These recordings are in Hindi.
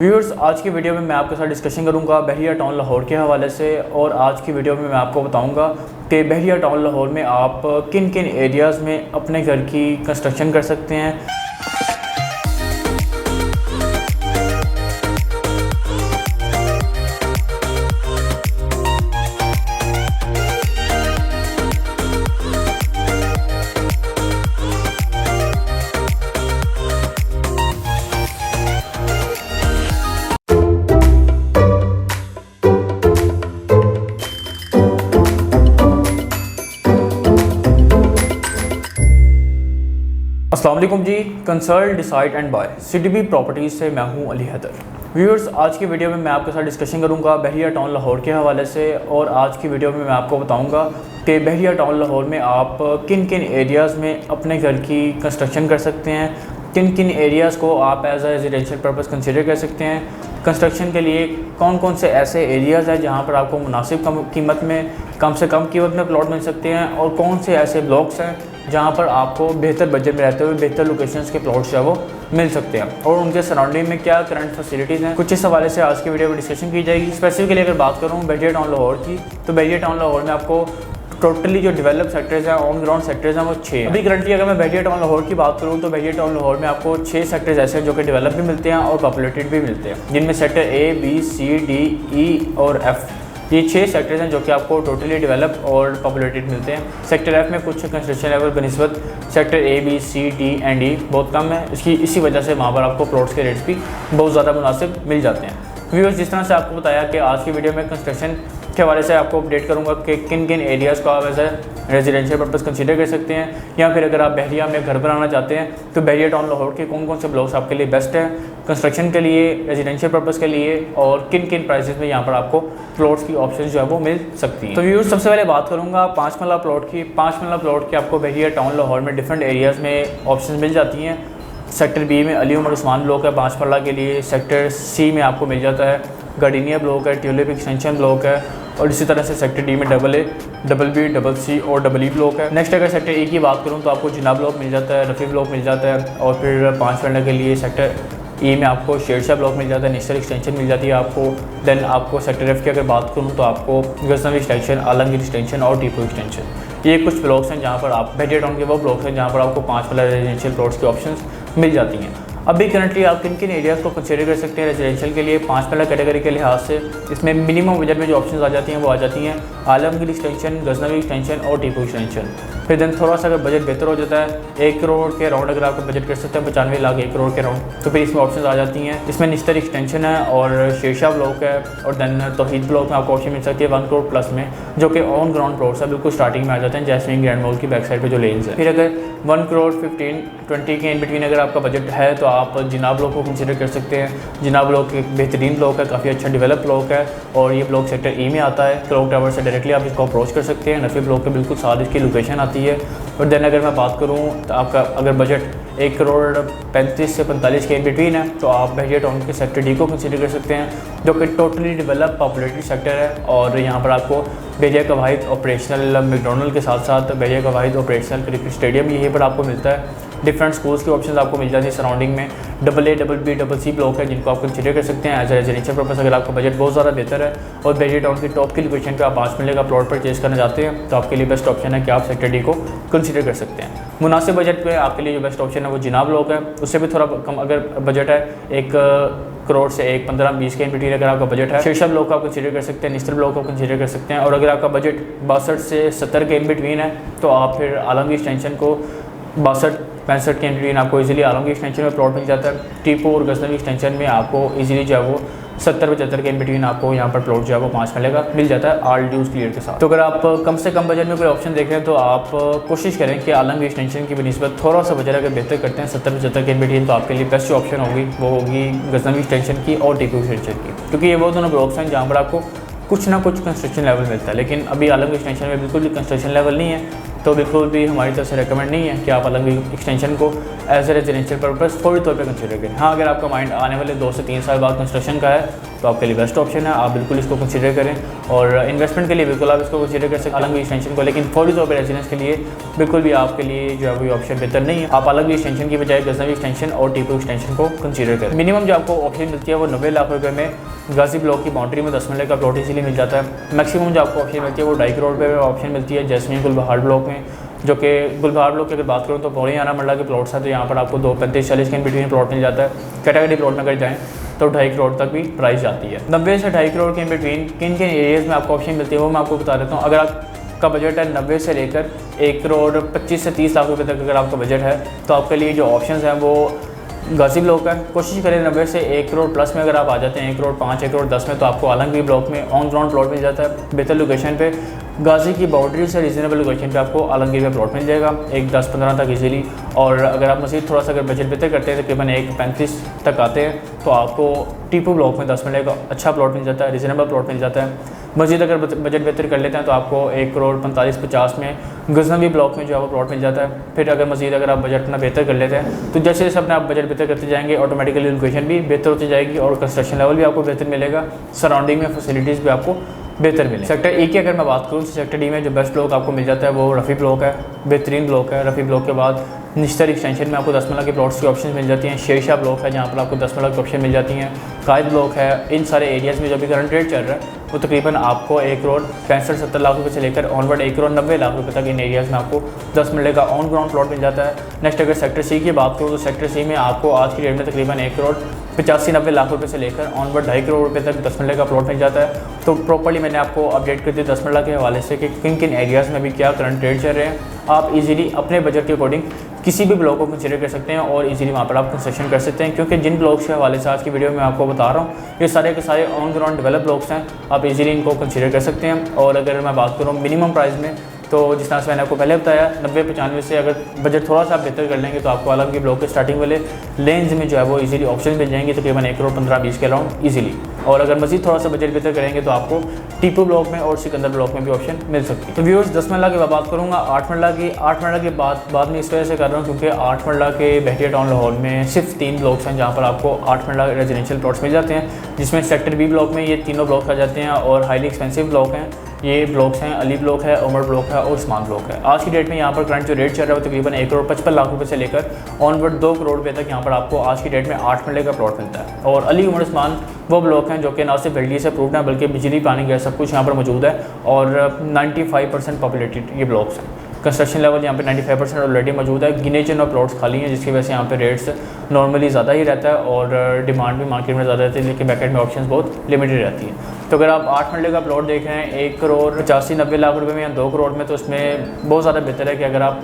व्यूअर्स, आज की वीडियो में मैं आपके साथ डिस्कशन करूंगा बहरिया टाउन लाहौर के हवाले से। और आज की वीडियो में मैं आपको बताऊंगा कि बहरिया टाउन लाहौर में आप किन किन एरियाज़ में अपने घर की कंस्ट्रक्शन कर सकते हैं। अस्सलाम वालेकुम जी, consult decide and by CDB properties से मैं हूं अली हैदर। व्यूअर्स, आज की वीडियो में मैं आपके साथ डिस्कशन करूंगा बहरिया टाउन लाहौर के हवाले से। और आज की वीडियो में मैं आपको बताऊंगा कि बहरिया टाउन लाहौर में आप किन किन एरियाज़ में अपने घर की कंस्ट्रक्शन कर सकते हैं, किन किन एरियाज़ को आप एज आ रेजिडेंशियल पर्पज़ कंसिडर कर सकते हैं। कंस्ट्रक्शन के लिए कौन कौन से ऐसे एरियाज़ हैं जहाँ पर आपको मुनासिब कीमत में कम से कम कीमत में प्लॉट मिल सकते हैं, और कौन से ऐसे ब्लॉक्स हैं जहाँ पर आपको बेहतर बजट में रहते हुए बेहतर लोकेशंस के प्लॉट्स जो है वो मिल सकते हैं, और उनके सराउंडिंग में क्या करंट फैसिलिटीज़ हैं। कुछ इस हवाले से आज की वीडियो में डिस्कशन की जाएगी। स्पेसिफिकली अगर बात करूँ बहरिया टाउन लाहौर की, तो बहरिया टाउन लाहौर में आपको टोटली जो डेवलप सेक्टर्स हैं, ऑन ग्राउंड सेक्टर्स हैं, वो 6 हैं। अभी करंटली अगर मैं बहरिया टाउन लाहौर की बात करूँ तो बहरिया टाउन लाहौर में आपको 6 सेक्टर्स ऐसे हैं जो कि डेवलप भी मिलते हैं और पॉपुलेटेड भी मिलते हैं, जिनमें sector A, B, C, D, E और F, ये 6 सेक्टर्स हैं जो कि आपको टोटली डेवलप और पॉपुलेटेड मिलते हैं। सेक्टर F में कुछ कंस्ट्रक्शन लेवल बनस्बत sector A, B, C, D and E बहुत कम है। इसी वजह से वहाँ पर आपको प्लॉट्स के रेट्स भी बहुत ज़्यादा मुनासिब मिल जाते हैं। व्यूअर्स, जिस तरह से आपको बताया कि आज की वीडियो में कंस्ट्रक्शन के हवाले से आपको अपडेट करूंगा कि किन किन एरियाज़ को आप as a residential purpose consider कर सकते हैं, या फिर अगर आप बहरिया में घर बनाना चाहते हैं तो बहरिया टाउन लाहौर के कौन कौन से ब्लॉक्स आपके लिए बेस्ट हैं कंस्ट्रक्शन के लिए, रेजिडेंशियल पर्पज़ के लिए, और किन किन प्राइसेस में यहाँ पर आपको प्लॉट्स की ऑप्शन जो है वो मिल सकती हैं। तो व्यूअर्स, सबसे पहले बात करूँगा 5 मरला प्लॉट की। 5 मरला प्लॉट की आपको बहरिया टाउन लाहौर में डिफरेंट एरियाज़ में ऑप्शन मिल जाती हैं। सेक्टर B में अली उमर उस्मान ब्लॉक है 5 मरला के लिए। सेक्टर C में आपको मिल जाता है गार्डिनिया ब्लॉक है, ट्यूलिप एक्सटेंशन ब्लॉक है, और इसी तरह से सेक्टर D में AA, BB, CC और EE ब्लॉक है। नेक्स्ट अगर सेक्टर E की बात करूँ तो आपको जिना ब्लॉक मिल जाता है, रफ़ी ब्लॉक मिल जाता है, और फिर 5 मरला के लिए सेक्टर E में आपको शेरशाह ब्लॉक मिल जाता है, नेशनल एक्सटेंशन मिल जाती है आपको। देन आपको सेक्टर F की अगर बात करूँ तो आपको गजनवी एक्सटेंशन, आलमगीर एक्सटेंशन और टीपू एक्सटेंशन, ये कुछ ब्लॉक्स हैं जहाँ पर आप बहरिया टाउन के वो ब्लॉक्स हैं जहाँ पर आपको 5 मरला रेजिडेंशियल प्लॉट्स की ऑप्शन मिल जाती हैं। अभी करंटली आप किन किन एरियाज़ को कंसीडर कर सकते हैं रेजिडेंशियल के लिए 5 मरला कैटेगरी के लिहाज से। इसमें मिनिमम बजट में जो ऑप्शंस आ जाती हैं वो आ जाती हैं आलमगीर एक्सटेंशन, गजनवी एक्सटेंशन और टीपू एक्सटेंशन। फिर देन थोड़ा सा अगर बजट बेहतर हो जाता है 1 करोड़ के राउंड अगर आपको बजट कर सकते हैं 95 लाख 1 करोड़ के राउंड, तो फिर इसमें ऑप्शन आ जाती हैं। इसमें निस्तर एक्सटेंशन है और शेरशाह ब्लॉक है, और देन तौहीद ब्लॉक में आपको ऑप्शन मिल सकती है 1 करोड़ प्लस में, जो कि ऑन ग्राउंड प्लॉट्स है, बिल्कुल स्टार्टिंग में आ जाते हैं जैस्मीन ग्रैंड मॉल की बैक साइड पर जो लेन्स है। फिर अगर 1 करोड़ 15-20 के इन बिटवीन अगर आपका बजट है तो आप जिना ब्लॉक को कंसीडर कर सकते हैं। जिना ब्लॉक एक बेहतरीन ब्लॉक है, काफ़ी अच्छा डेवलप ब्लॉक है, और ये ब्लॉक सेक्टर E में आता है। क्लॉक टावर से डायरेक्टली आप इसको अप्रोच कर सकते हैं। नफ़ी ब्लॉक के बिल्कुल साथ इसकी लोकेशन आती है। और देन अगर मैं बात करूँ तो आपका अगर बजट 1 करोड़ 35 से 45 के इन बिटवीन है तो आप बहरिया टाउन के सेक्टर D को कंसीडर कर सकते हैं, जो कि टोटली डेवलप पॉपुलेटेड सेक्टर है। और यहाँ पर आपको बहरिया का वाहिद ऑपरेशनल मैकडॉनल्ड के साथ साथ बहरिया का वाहिद ऑपरेशनल क्रिकेट स्टेडियम यहीं पर आपको मिलता है। डिफरेंट स्कूल्स की ऑप्शन आपको मिल जाती है सराउंडिंग में। AA, BB, CC ब्लॉक है जिनको आप कंसीडर कर सकते हैं एज ए रेजिडेंशियल पर्पस अगर आपका बजट बहुत ज़्यादा बेहतर है, और बहरिया टाउन की टॉप की लोकेशन पे आप 5 मरले का प्लॉट परचेज करना चाहते हैं तो आपके लिए बेस्ट ऑप्शन है कि आप सेक्टर D को कंसीडर कर सकते हैं। मुनासिब बजट पे आपके लिए जो बेस्ट ऑप्शन है वो जिना ब्लॉक है, उससे भी थोड़ा कम अगर बजट है 1 करोड़ से 15-20 के इन बिटवीन अगर आपका बजट है। शेरशाह ब्लॉक आप कंसीडर कर सकते हैं, निस्तर ब्लॉक को कंसीडर कर सकते हैं, और अगर आपका बजट 62 से 70 के इन बिटवीन है तो आप फिर आलमगीर एक्सटेंशन को 62-65 के इन बिटवीन आपको इजीली आलमगीर एक्सटेंशन में प्लॉट मिल जाता है। टीपू और गजनवी एक्सटेंशन में आपको इजीली जो है वो 70-75 के इन बिटवीन आपको यहाँ पर प्लॉट जो है वो 5 मरले का मिल जाता है ऑल ड्यूज क्लियर के साथ। तो अगर आप कम से कम बजट में कोई ऑप्शन देख रहे हैं तो आप कोशिश करें कि आलमगीर एक्सटेंशन की बनस्बत थोड़ा सा बजट अगर बेहतर करते हैं 70-75 के इन बिटवीन, तो आपके लिए बेस्ट ऑप्शन होगी वो होगी गजनवी एक्सटेंशन की और टीपू एक्सटेंशन की, क्योंकि ये वो दोनों ब्लॉक्स हैं जहाँ पर आपको कुछ ना कुछ कंस्ट्रक्शन लेवल मिलता है। लेकिन अभी आलमगीर एक्सटेंशन में बिल्कुल भी कंस्ट्रक्शन लेवल नहीं है, तो बिल्कुल भी हमारी तरफ से रेकमेंड नहीं है कि आप आलमगीर एक्सटेंशन को एज ए रेजिडेंशियल पर्पस फौरी तौर पर कंसीडर करें। हाँ, अगर आपका माइंड आने वाले 2 से 3 साल बाद कंस्ट्रक्शन का है तो आपके लिए बेस्ट ऑप्शन है, आप बिल्कुल इसको कंसीडर करें। और इन्वेस्टमेंट के लिए बिल्कुल आप इसको कंसीडर कर सकते हैं अलग एक्सटेंशन को, लेकिन फौरी तौर पर रेजिडेंस के लिए बिल्कुल भी आपके लिए जो है वो ऑप्शन बेहतर नहीं है। आप अलग एक्सटेंशन की बजाय गजनवी एक्सटेंशन और टीपू एक्सटेंशन को कंसीडर करें। मिनिमम जो आपको ऑप्शन मिलती है वो 90 लाख रुपये में गाजी ब्लॉक की बाउंड्री में 10 मरले का प्लॉट इजीली मिल जाता है। मैक्सिमम जो आपको ऑप्शन मिलती है वो 2.5 करोड़ रुपये में ऑप्शन मिलती है जैसमीन गुलबहार ब्लॉक में, जो कि गुलबहार ब्लॉक की अगर बात करूँ तो पौड़ी 11 मरला के प्लॉट्स हैं, तो यहाँ पर आपको 2.35-40 के बिटवीन प्लॉट मिल जाता है। कैटेगरी प्लॉट में अगर जाएँ तो 2.5 करोड़ तक भी प्राइस जाती है। 90 से 2.5 करोड़ के बिटवीन किन किन एरियाज़ में आपको ऑप्शन मिलती है वो मैं आपको बता देता हूँ। अगर आपका बजट है 90 से लेकर 1 करोड़ 25 से 30 लाख रुपए तक अगर आपका बजट है, तो आपके लिए जो ऑप्शंस हैं वो गाजी ब्लॉक है। कोशिश करें 90 से 1 करोड़ प्लस में अगर आप आ जाते हैं 1 करोड़ 5, 1 करोड़ 10 में, तो आपको आलमगीर ब्लॉक में ऑन ग्राउंड प्लॉट मिल जाता है बेहतर लोकेशन पे। गाजी की बाउंड्री से रीजनेबल लोकेशन पे आपको आलमगीर में प्लॉट मिल जाएगा 1-10-15 तक इजीली। और अगर आप मज़ीद थोड़ा सा अगर बजट बेहतर करते हैं तकरीबन 1.35 तक आते हैं, तो आपको टीपू ब्लॉक में 10 मरले का अच्छा प्लॉट मिल जाता है, रीजनेबल प्लॉट मिल जाता है। मज़ीद अगर बजट बेहतर कर लेते हैं तो आपको 1 करोड़ 45-50 में गजनवी ब्लॉक में जो है वो प्लॉट मिल जाता है। फिर अगर मज़ीद अगर आप बजट अपना बेहतर कर लेते हैं तो जैसे जैसे अपना आप बजट बेहतर करते जाएंगे ऑटोमेटिकली लोकेशन भी बेहतर होती जाएगी और कंस्ट्रक्शन लेवल भी आपको बेहतर मिलेगा, सराउंडिंग में फैसिलिटीज़ भी आपको बेहतर मिले। सेक्टर ए की अगर मैं बात करूँ तो सेक्टर डी में जो बेस्ट ब्लॉक आपको मिल जाता है वो रफ़ी ब्लॉक है, बेहतरीन ब्लॉक है। रफ़ी ब्लॉक के बाद निश्तर एक्सटेंशन में आपको 10 मरला के प्लॉट्स की ऑप्शन मिल जाती हैं। शेरशाह ब्लॉक है जहाँ पर आपको 10 मरला की ऑप्शन मिल जाती हैं। कायद ब्लॉक है। इन सारे एरियाज़ में जो भी करंट रेट चल रहा है वो तकरीबन आपको 1 करोड़ 65-70 लाख रुपये से लेकर ऑनवर्ड 1 करोड़ 90 लाख रुपये तक इन एरियाज़ में आपको 10 मरले का ऑन ग्राउंड प्लॉट मिल जाता है। नेक्स्ट अगर सेक्टर सी की बात करूँ तो सेक्टर सी में आपको आज की डेट में तकरीबन 1 करोड़ 85-90 लाख रुपये से लेकर ऑनवर्ड 2.5 करोड़ रुपये तक 10 मरले का प्लॉट मिल जाता है। तो प्रॉपर्ली मैंने आपको अपडेट कर दी 10 मरला के हवाले से कि किन किन एरियाज़ में भी क्या करंट रेट चल रहे हैं। आप इजीली अपने बजट के अकॉर्डिंग किसी भी ब्लॉक को कंसीडर कर सकते हैं और इजीली वहाँ पर आप कंस्ट्रक्शन कर सकते हैं, क्योंकि जिन ब्लॉक्स के हवाले से आज की वीडियो में आपको बता रहा हूँ ये सारे के सारे ऑन ग्राउंड डेवलप ब्लॉक्स हैं। आप इजीली इनको कंसीडर कर सकते हैं। और अगर मैं बात करूँ मिनिमम प्राइस में, तो जिस तरह से मैंने आपको पहले बताया 90-95 से अगर बजट थोड़ा सा आप बेहतर कर लेंगे तो आपको अलग के ब्लॉक के स्टार्टिंग वाले लेंस में जो है वो इजीली ऑप्शन मिल जाएंगे तकरीबन 1 करोड़ 15-20 के अराउंड इजीली। और अगर मज़ीद थोड़ा सा बजट बेहतर करेंगे तो आपको टीपू ब्लॉक में और सिकंदर ब्लॉक में भी ऑप्शन मिल सकती है। तो व्यूअर्स 10 मरला की बात करूँगा। 8 मरला की बात में इस वजह से कर रहा हूँ क्योंकि 8 मरला के बहरिया टाउन लाहौर में सिर्फ 3 ब्लॉक्स हैं जहाँ पर आपको 8 मरला रेजिडेंशियल प्लॉट्स मिल जाते हैं, जिसमें सेक्टर बी ब्लॉक में ये तीनों ब्लॉक आ जाते हैं और हाईली एक्सपेंसिव ब्लॉक हैं। ये ब्लॉक्स हैं अली ब्लॉक है, उमर ब्लॉक है और उस्मान ब्लॉक है। आज की डेट में यहाँ पर करंट जो रेट चल रहा है वो तकरीबन 1 करोड़ 55 लाख रुपये से लेकर ऑनवर्ड 2 करोड़ रुपये तक यहाँ पर आपको आज की डेट में 8 मरले का प्लॉट मिलता है। और अली उमर उस्मान वो ब्लॉक हैं जो कि ना सिर्फ बिजली से अप्रूव्ड हैं बल्कि बिजली पानी गैस सब कुछ यहाँ पर मौजूद है और 95% पॉपुलेटेड ये ब्लॉक्स हैं। कंस्ट्रक्शन लेवल यहाँ पे 95% ऑलरेडी मौजूद है। गिने चुने प्लॉट्स खाली हैं जिसकी वजह से यहाँ पे रेट्स नॉर्मली ज़्यादा ही रहता है और डिमांड भी मार्केट में ज़्यादा रहती है, लेकिन बैकेट में ऑप्शंस बहुत लिमिटेड रहती है। तो अगर आप 8 मरले का प्लॉट देख रहे हैं 1 करोड़ 85-90 लाख रुपये में या 2 करोड़ में, तो उसमें बहुत ज़्यादा बेहतर है कि अगर आप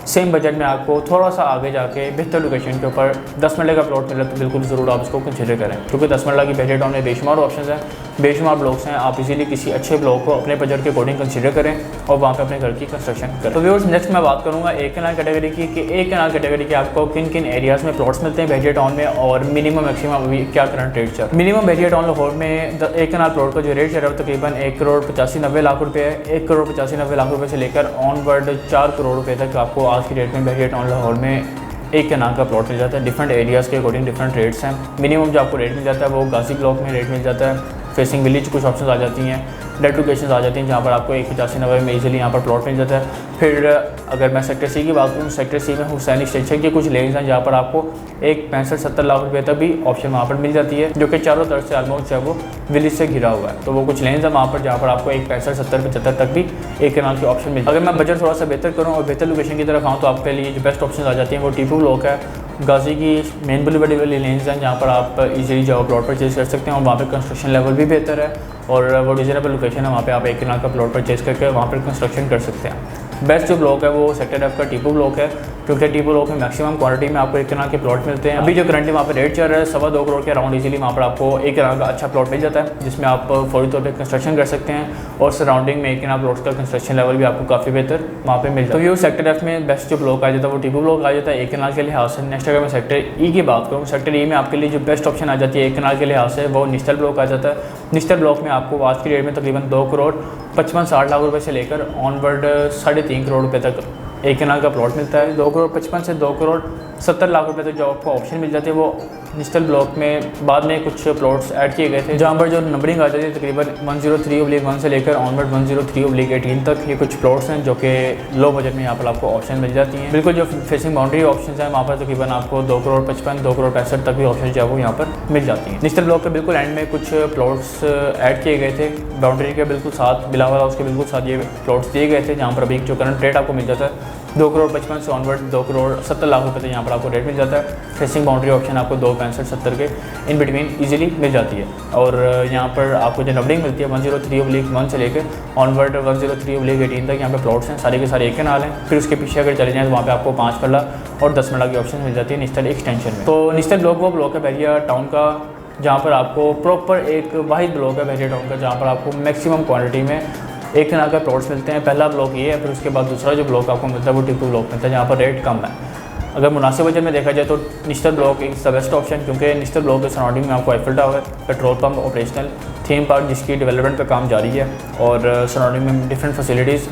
सेम बजट में आपको थोड़ा सा आगे जाके बेहतर लोकेशन के ऊपर 10 मरले का प्लॉट मिले तो बिल्कुल ज़रूर आप इसको कंसीडर करें, क्योंकि 10 मरला की बहरिया टाउन में बेशुमार ऑप्शंस हैं, बेशुमार ब्लॉक्स हैं। आप इजीली किसी अच्छे ब्लॉक को अपने बजट के अकॉर्डिंग कंसीडर करें और वहाँ पे अपने घर की कंस्ट्रक्शन करें। तो व्यूअर्स नेक्स्ट मैं बात करूँगा एक कैनाल कैटेगरी की कि एक कैनाल कैटेगरी के आपको किन किन एरियाज़ में प्लॉट्स मिलते हैं बहरिया टाउन में और मिनिमम मैक्सिमम अभी क्या करंट रेट चल। मिनिमम बहरिया टाउन लाहौर में एक कैनाल प्लॉट का जो रेट चल रहा है तकरीबन 1 करोड़ 85-90 लाख रुपये है। 1 करोड़ 85-90 लाख रुपये से लेकर ऑनवर्ड 4 करोड़ रुपये तक आपको आज की डेट में बहरिया टाउन लाहौर में एक कैनाल का प्लॉट मिल जाता है। डिफरेंट एरियाज़ के अकॉर्डिंग डिफरेंट रेट्स हैं। मिनिमम जो आपको रेट मिल जाता है वो गाजी ब्लॉक में रेट मिल जाता है। फेसिंग विलेज कुछ ऑप्शंस आ जाती हैं, डेड लोकेशंस आ जाती हैं जहाँ पर आपको 185-90 में इजीली यहाँ पर प्लॉट मिल जाता है। फिर अगर मैं सेक्टर सी की बात करूँ, सेक्टर सी में हुसैन एक्सटेंशन के कुछ लेन्स हैं जहाँ पर आपको 65-70 लाख रुपये तक भी ऑप्शन वहाँ पर मिल जाती है, जो कि चारों तरफ से ऑलमोस्ट जो है वो विलेज से घिरा हुआ है। तो वो कुछ लेन्स हैं वहाँ पर जहाँ पर आपको 65-70-75 तक भी एक कैनाल की ऑप्शन मिल। अगर मैं बजट थोड़ा सा बेहतर करूँ और बेहतर लोकेशन की तरफ आऊँ तो आपके लिए जो बेस्ट ऑप्शन आ जाती हैं वो टीपू ब्लॉक है। गाजी की मेन बुलेवार्ड वाली लेन्स हैं जहाँ पर आप इजीली जो प्लॉट परचेज कर सकते हैं और वहाँ पर कंस्ट्रक्शन लेवल भी बेहतर है और वो रीजनेबल लोकेशन है। वहाँ पे आप एक कैनाल का प्लॉट परचेज करके वहाँ पर कंस्ट्रक्शन कर सकते हैं। बेस्ट जो ब्लॉक है वो सेक्टर एफ का टीपू ब्लॉक है, क्योंकि टीपू ब्लॉक में मैक्सिमम क्वांटिटी में आपको एक कैनाल के प्लॉट मिलते हैं। अभी जो करंटली वहाँ पर रेट चल रहा है 2.25 करोड़ के अराउंड इजीली वहाँ पर आपको एक कैनाल का अच्छा प्लॉट मिल जाता है, जिसमें आप फौरी तौर पर कंस्ट्रक्शन कर सकते हैं और सराउंडिंग में एक कैनाल प्लॉट्स का कंस्ट्रक्शन लेवल भी आपको काफ़ी बेहतर वहाँ पर मिल जाता है। तो ये सेक्टर एफ में बेस्ट जो ब्लॉक आ जाता है वो टीपू ब्लॉक आ जाता है एक कैनाल के लिहाज से। नेक्स्ट अगर मैं सेक्टर ई की बात करूँ, सेक्टर ई में आपके लिए जो बेस्ट ऑप्शन आ जाती है एक कैनाल के लिहाज से वो निश्तर ब्लॉक आ जाता है। निश्तर ब्लॉक में आपको आज की डेट में तकरीबन 2 करोड़ 55-60 लाख रुपये से लेकर ऑनवर्ड 3.5 करोड़ रुपये तक एक कैनाल का प्लॉट मिलता है। 2 करोड़ 55 से 2 करोड़ 70 लाख रुपये तक जो आपको ऑप्शन मिल जाते हैं वो निस्टल ब्लॉक में बाद में कुछ प्लॉट्स ऐड किए गए थे, जहाँ पर जो नंबरिंग आ जाती है तकरीबन 103/1 से लेकर ऑनवर्ड 103/18 तक। ये कुछ प्लॉट्स हैं जो कि लो बजट में यहाँ पर आपको ऑप्शन मिल जाती हैं। बिल्कुल जो फेसिंग बाउंड्री ऑप्शन है वहाँ पर तकरीबन आपको 2,55,00,000 2,65,00,000 तक भी ऑप्शन जो है वो यहाँ पर मिल जाती हैं। निस्टल ब्लॉक के बिल्कुल एंड में कुछ प्लॉट्स ऐड किए गए थे बाउंड्री के बिल्कुल साथ, बिलावल उसके बिल्कुल साथ ये प्लॉट्स दिए गए थे, जहाँ पर अभी जो करंट रेट आपको मिल जाता है 2,55,00,000 से ऑनवर्ड 2,70,00,000 रुपये तक यहाँ पर आपको रेट मिल जाता है। फेसिंग बाउंड्री ऑप्शन आपको 2,65,70 के इन बिटवीन इजीली मिल जाती है। और यहाँ पर आपको जो नंबरिंग मिलती है 103/1 से लेकर ऑनवर्ड 103/18 तक यहाँ पे प्लॉट्स हैं, सारे के सारे एक के नाल हैं। फिर उसके पीछे अगर चले जाएँ तो वहाँ पे आपको 5 मरला और 10 मरला की ऑप्शन मिल जाती है निस्टल एक्सटेंशन में। तो निस्टल ब्लॉक वो ब्लॉक है बहरिया टाउन का, जहाँ पर आपको प्रॉपर एक वाहिद ब्लॉक है बहरिया टाउन का, जहाँ पर आपको मैक्सिमम क्वान्टिटी में एक तरह का प्लॉट्स मिलते हैं। पहला ब्लॉक ये है, फिर उसके बाद दूसरा जो ब्लॉक आपको मिलता है वो टिप्पू ब्लॉक मिलता है, जहाँ पर रेट कम है। अगर मुनासिब बजट में देखा जाए तो निस्टल block is the best option, क्योंकि निस्टल ब्लॉक के सराउंडिंग में आपको Eiffel tower, petrol pump operational, theme park जिसकी डेवलपमेंट पे काम जारी है, और सराउंडिंग में डिफरेंट फैसिलिटीज़,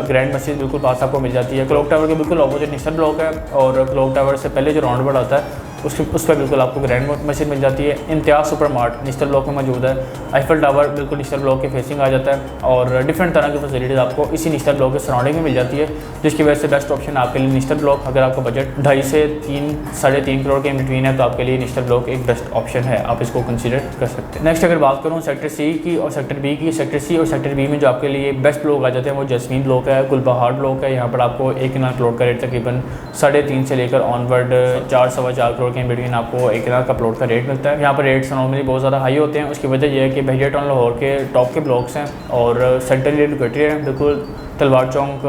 ग्रैंड मस्जिद बिल्कुल पास आपको मिल जाती है। क्लॉक टावर के बिल्कुल अपोजिट निस्टल ब्लॉक है, और क्लॉक टावर से पहले जो राउंड आता है उस पर बिल्कुल आपको ग्रैंड मस्जिद मिल जाती है। इम्तियाज़ सुपर मार्ट निस्टल ब्लॉक में मौजूद है। आईफिल टावर बिल्कुल निस्टल ब्लॉक के फेसिंग आ जाता है, और डिफरेंट तरह की फैसिलिटीज़ आपको इसी निस्टल ब्लॉक के सराउंडिंग में मिल जाती है, जिसकी वजह से बेस्ट ऑप्शन आपके लिए निस्टल ब्लॉक। अगर आपका बजट 2.5 से 3-3.5 करोड़ के बिटवीन है तो आपके लिए निस्टल ब्लॉक एक बेस्ट ऑप्शन है, आप इसको कंसिडर कर सकते हैं। नेक्स्ट अगर बात करूँ सेक्टर सी की और सेक्टर बी की, सेक्टर सी और सेक्टर बी में जो आपके लिए बेस्ट ब्लॉक आ जाते हैं वो जैस्मीन ब्लॉक है, गुलबहार ब्लॉक है। यहाँ पर आपको एक कनाल प्लॉट का रेट तकरीबन 3.5 से लेकर ऑनवर्ड 4-4.25 करोड़ के बिटवीन आपको एक कनाल का प्लॉट का रेट मिलता है। यहाँ पर रेट्स नॉर्मली बहुत ज़्यादा हाई होते हैं। उसकी वजह यह है कि बहरिया टाउन लाहौर के टॉप के ब्लॉक्स हैं और सेंट्रली लोकेटेड हैं। बिल्कुल तलवार चौक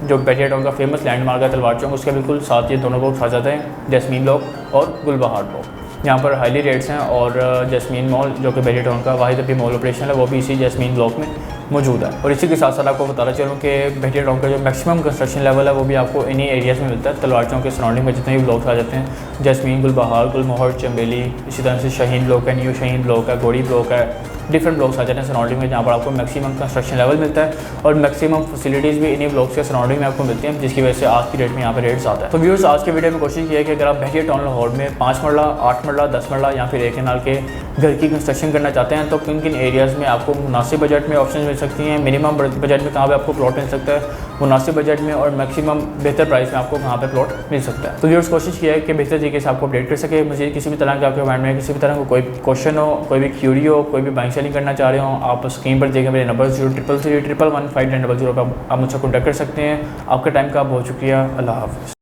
जो बहरिया टाउन का फेमस लैंडमार्क है तलवार चौक, उसके बिल्कुल साथ ये दोनों ब्लॉक्स आ जाते हैं, जैस्मीन ब्लॉक और गुलबहार ब्लॉक। यहाँ पर हाईली रेट्स हैं, और जैस्मीन मॉल जो कि बहरिया टाउन का वाहिद अभी मॉल ऑपरेशन है वो भी इसी जैस्मीन ब्लॉक में मौजूद है। और इसी के साथ साथ आपको बताना चलूँ कि बहरिया टाउन का जो मैक्सिमम कंस्ट्रक्शन लेवल है वो भी आपको इन्हीं एरियाज़ में मिलता है। तलवार चौक के सराउंडिंग में जितने भी ब्लॉक्स आ जाते हैं, जैस्मीन, गुलबहार, गुलमोहर, चंबेली, इसी तरह से शाहीन ब्लॉक है, न्यू शाहीन ब्लॉक है, गोड़ी ब्लॉक है, डिफरेंट ब्लॉक्स आ जाते हैं सराउंडिंग में, जहाँ पर आपको मैक्सिमम कंस्ट्रक्शन लेवल मिलता है और मैक्सिमम फैसिलिटीज़ भी इन्हीं ब्लॉक्स के सराउंडिंग में आपको मिलती हैं, जिसकी वजह से आज की डेट में यहाँ पर रेट्स आता है। तो व्यूअर्स, आज के वीडियो में कोशिश की है कि अगर आप बहरिया टाउन लाहौर में 5 मरला, 8 मरला, 10 मरला या फिर एक कनाल के घर की कंस्ट्रक्शन करना चाहते हैं तो किन किन एरियाज़ में आपको मुनासिब बजट में ऑप्शन मिल सकती हैं, मिनिमम बजट में कहाँ पे आपको प्लॉट मिल सकता है मुनासिब बजट में, और मैक्सिमम बेहतर प्राइस में आपको कहाँ पे प्लॉट मिल सकता है। तो व्यूअर्स, कोशिश किया है कि बेहतर तरीके से आपको अपडेट कर सके। मुझे किसी भी तरह के आपके माइंड में किसी भी तरह का कोई क्वेश्चन हो, कोई भी क्यूरी हो, कोई भी बाइंग सेलिंग करना चाह रहे हो, आप स्क्रीन पर देखिए मेरे नंबर 033311500 पर आप मुझसे कॉन्टैक्ट कर सकते हैं। आपका टाइम का बहुत शुक्रिया। अल्लाह हाफ़िज़।